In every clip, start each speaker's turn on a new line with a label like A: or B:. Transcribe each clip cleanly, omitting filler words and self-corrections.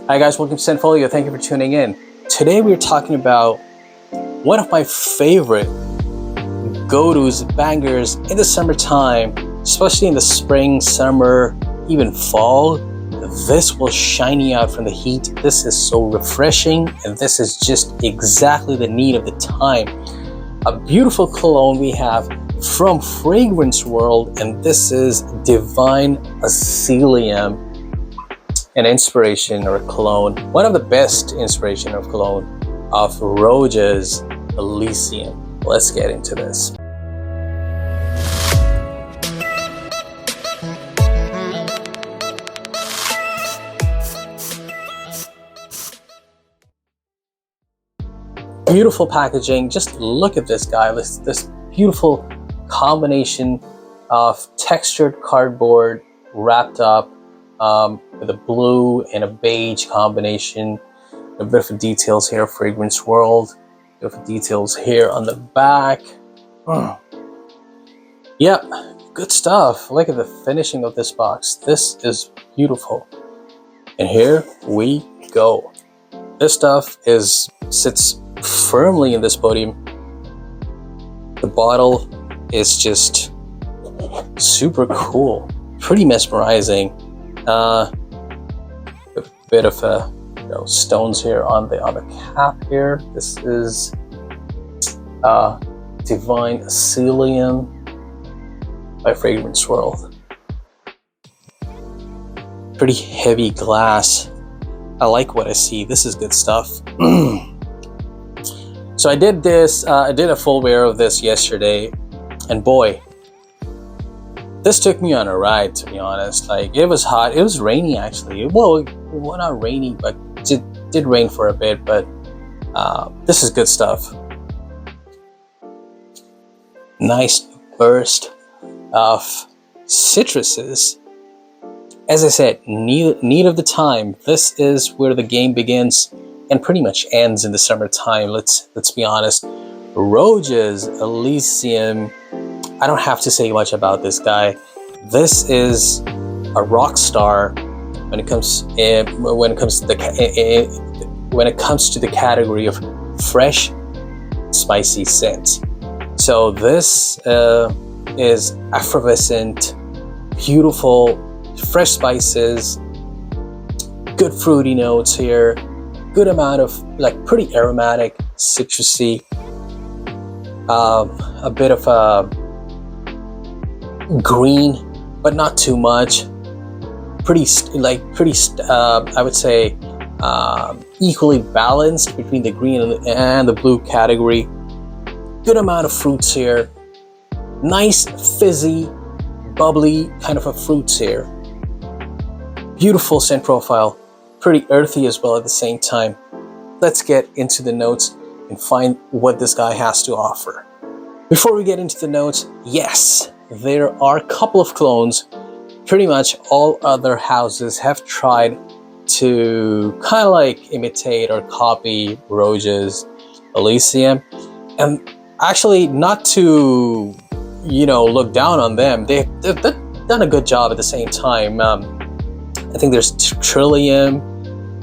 A: Hi guys, welcome to ScentFolio. Thank you for tuning in. Today we're talking about one of my favorite go-tos, bangers in the summertime, especially in the spring, summer, even fall. This will shine you out from the heat. This is so refreshing, and this is just exactly the need of the time. A beautiful cologne we have from Fragrance World, and this is Divin Asylum, an inspiration or a cologne, one of the best inspiration of cologne of Roja'S Elysium. Let's get into this. Beautiful packaging. Just look at this guy. This beautiful combination of textured cardboard wrapped up with a blue and a beige combination. A bit of details here, Fragrance World. A bit of details here on the back. Yep, good stuff. Look at the finishing of this box. This is beautiful. And here we go. This stuff sits firmly in this podium. The bottle is just super cool, pretty mesmerizing. A bit of stones here on the cap here. This is Divin Asylum by Fragrance World. Pretty heavy glass. I like what I see. This is good stuff. So I did this. I did a full wear of this yesterday, and boy, this took me on a ride, to be honest. Like, it was hot. It was rainy, actually. Well, not rainy, but it did rain for a bit. But this is good stuff. Nice burst of citruses. As I said, need of the time. This is where the game begins and pretty much ends in the summertime. Let's be honest. Roja'S Elysium. I don't have to say much about this guy. This is a rock star when it comes to the category of fresh, spicy scents. So this is effervescent, beautiful, fresh spices, good fruity notes here, good amount of pretty aromatic, citrusy, a bit of a green, but not too much. I would say equally balanced between the green and the blue category. Good amount of fruits here. Nice fizzy, bubbly kind of a fruits here. Beautiful scent profile. Pretty earthy as well at the same time. Let's get into the notes and find what this guy has to offer. Before we get into the notes, yes, there are a couple of clones. Pretty much all other houses have tried to kind of imitate or copy Roja'S Elysium. And actually, not to, look down on them, they've done a good job at the same time. I think there's Trillium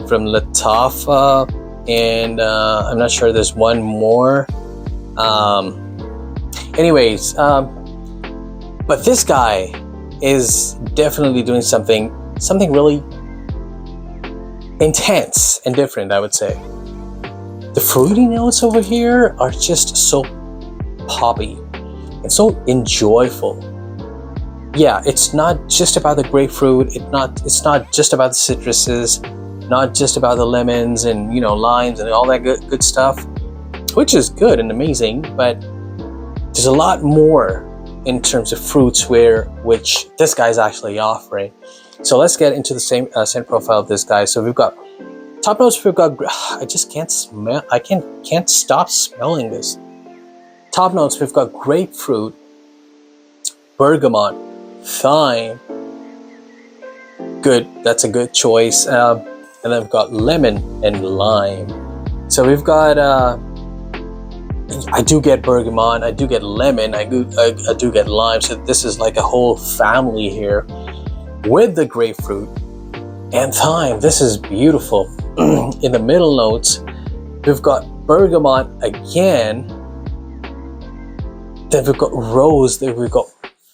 A: from Latafa, and I'm not sure there's one more. But this guy is definitely doing something really intense and different, I would say. The fruity notes over here are just so poppy and so enjoyable. Yeah, it's not just about the grapefruit. It's not just about the citruses, not just about the lemons and limes and all that good stuff, which is good and amazing. But there's a lot more in terms of fruits which this guy's actually offering. So let's get into the same scent profile of this guy. So we've got top notes. We've got I just can't smell. I can't stop smelling this. Top notes. We've got grapefruit, bergamot, thyme. Good. That's a good choice. And then we've got lemon and lime. So we've got. I do get bergamot, I do get lemon, I do get lime. So this is like a whole family here with the grapefruit. and thyme. This is beautiful. In the middle notes, we've got bergamot again. Then we've got rose. Then we've got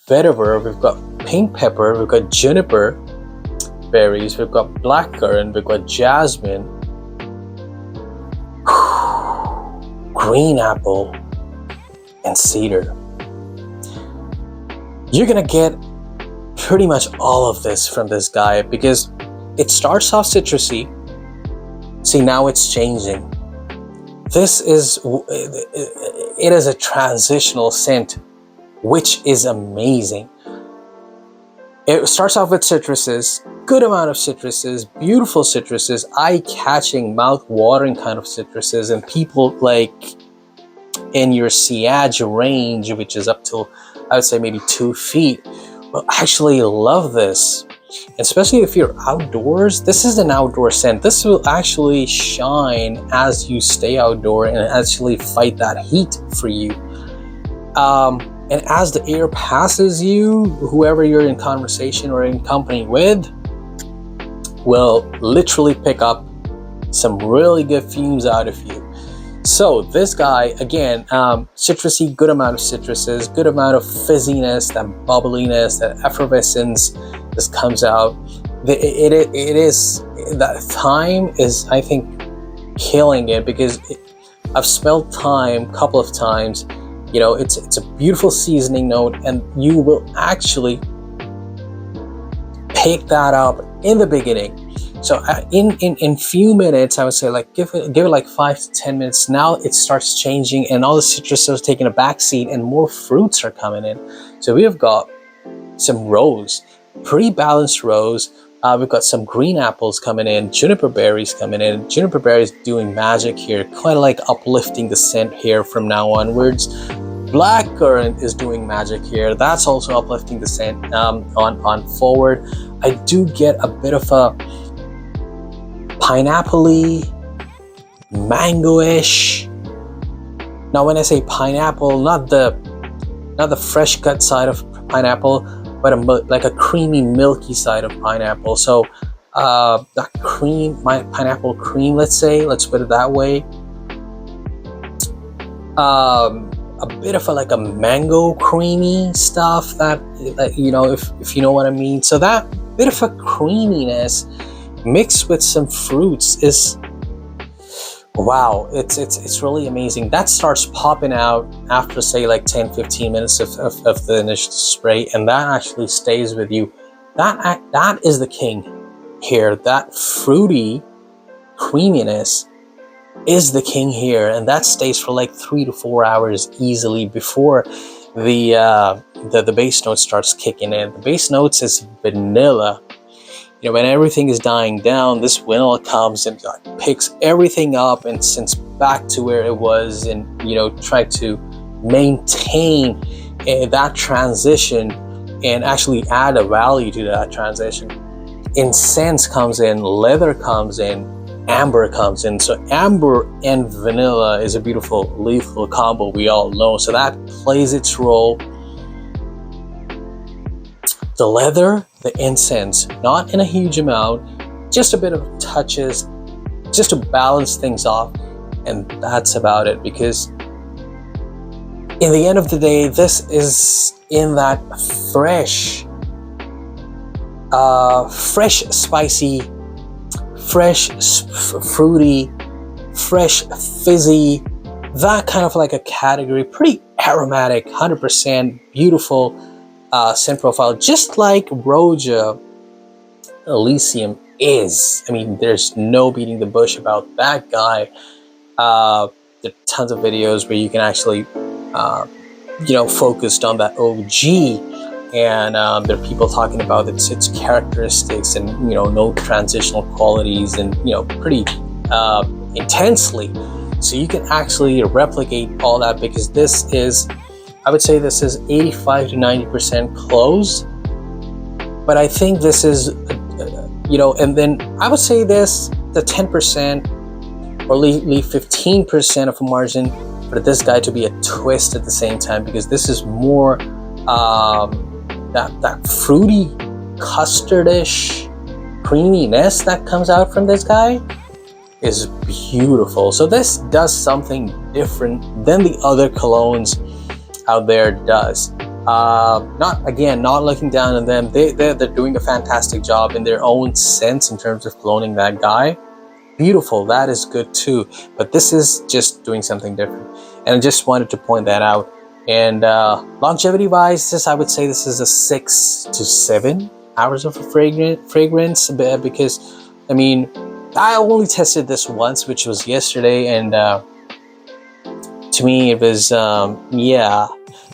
A: vetiver. We've got pink pepper. We've got juniper berries. We've got blackcurrant. We've got jasmine, green apple, and cedar. You're gonna get pretty much all of this from this guy because it starts off citrusy. See, now it's changing. It is a transitional scent, which is amazing. It starts off with citruses, good amount of citruses, beautiful citruses, eye-catching, mouth-watering kind of citruses, and people like in your sillage range, which is up to, I would say, maybe 2 feet, will actually love this. Especially if you're outdoors, this is an outdoor scent. This will actually shine as you stay outdoor and actually fight that heat for you. And as the air passes you, whoever you're in conversation or in company with will literally pick up some really good fumes out of you. So this guy, again, citrusy, good amount of citruses, good amount of fizziness, that bubbliness, that effervescence just comes out. It is, that thyme is, I think, killing it because I've smelled thyme a couple of times. You know, it's a beautiful seasoning note, and you will actually pick that up in the beginning. So in few minutes, I would say, like, give it like 5 to 10 minutes. Now it starts changing, and all the citrus is taking a back seat, and more fruits are coming in. So we have got some rose, pretty balanced rose. We've got some green apples coming in, juniper berries coming in. Juniper berries doing magic here, kind of like uplifting the scent here from now onwards. Blackcurrant is doing magic here. That's also uplifting the scent on forward. I do get a bit of a pineapple-y, mango-ish. Now, when I say pineapple, not the fresh cut side of pineapple, but like a creamy, milky side of pineapple. So that cream, my pineapple cream, let's put it that way. A bit of like a mango creamy stuff that you know, if you know what I mean. So that bit of a creaminess mixed with some fruits is, wow, it's really amazing. That starts popping out after, say, like 10-15 minutes of the initial spray, and that actually stays with you. That is the king here. That fruity creaminess is the king here, and that stays for like 3 to 4 hours easily before the base note starts kicking in. The base notes is vanilla. You know, when everything is dying down, this vanilla comes and picks everything up and sends back to where it was, and, you know, try to maintain that transition and actually add a value to that transition. Incense comes in, leather comes in, amber comes in. So amber and vanilla is a beautiful lethal combo, we all know. So that plays its role. The leather, the incense, not in a huge amount, just a bit of touches, just to balance things off, and that's about it. Because in the end of the day, this is in that fresh, spicy, fresh, fruity, fresh, fizzy, that kind of like a category, pretty aromatic, 100% beautiful scent profile, just like Roja'S Elysium is. I mean, there's no beating the bush about that guy. There are tons of videos where you can actually, you know, focused on that OG, and there are people talking about its characteristics and, you know, no transitional qualities, and, you know, pretty intensely. So you can actually replicate all that, because this is, I would say this is 85 to 90% closed, but I think this is, you know, and then I would say this, the 10% or leave 15% of a margin for this guy to be a twist at the same time, because this is more that fruity, custardish, creaminess that comes out from this guy is beautiful. So this does something different than the other colognes out there does. Not looking down on them. They're doing a fantastic job in their own sense in terms of cloning that guy. Beautiful, that is good too. But this is just doing something different. And I just wanted to point that out. And longevity wise, I would say this is a 6 to 7 hours of a fragrance, because I mean, I only tested this once, which was yesterday, and to me it was yeah.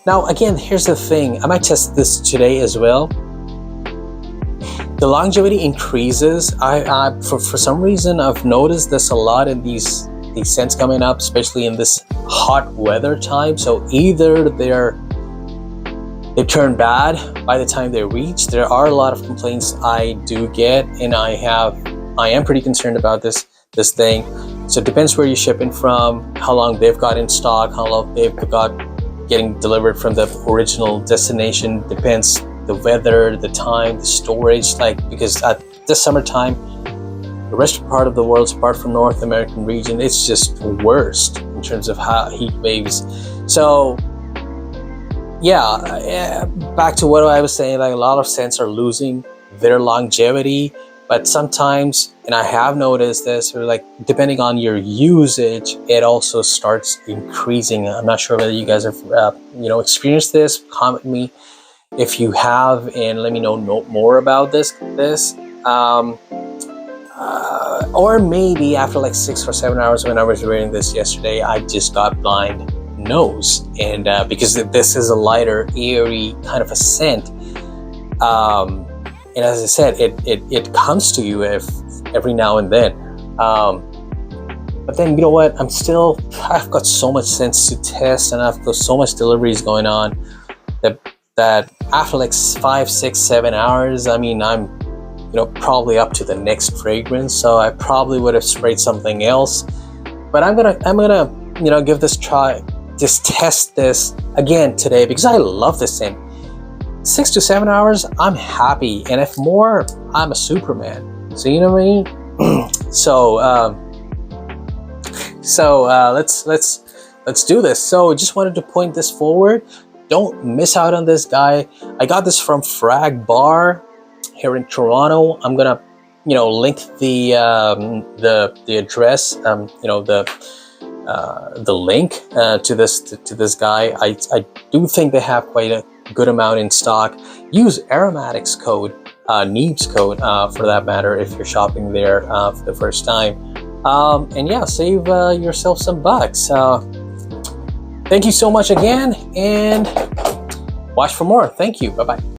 A: Now again, here's the thing, I might test this today as well. The longevity increases. For some reason I've noticed this a lot in these scents coming up, especially in this hot weather time. So either they turn bad by the time they reach. There are a lot of complaints I do get, and I am pretty concerned about this thing. So it depends where you're shipping from, how long they've got in stock, how long they've got getting delivered from the original destination. Depends the weather, the time, the storage, because at this summertime, the rest part of the world, apart from North American region, it's just worst in terms of heat waves. So yeah, back to what I was saying, a lot of scents are losing their longevity, but sometimes, and I have noticed this, depending on your usage, it also starts increasing. I'm not sure whether you guys have experienced this. Comment me if you have, and let me know more about this. Or maybe after 6 or 7 hours, when I was wearing this yesterday, I just got blind nose, and because this is a lighter, airy kind of a scent, and as I said, it comes to you every now and then, but then, you know what, I've got so much scents to test, and I've got so much deliveries going on that after 5, 6, 7 hours, I mean, I'm probably up to the next fragrance, so I probably would have sprayed something else. But I'm gonna give this try, just test this again today, because I love this scent. 6 to 7 hours, I'm happy, and if more, I'm a Superman. So you know what I mean? Let's do this. So just wanted to point this forward. Don't miss out on this guy. I got this from Frag Bar here in Toronto. I'm gonna link the address, the link to this guy. I do think they have quite a good amount in stock. Use Aromatics code, Neebs code for that matter, if you're shopping there for the first time, and yeah, save yourself some bucks. Thank you so much again, and watch for more. Thank you. Bye bye.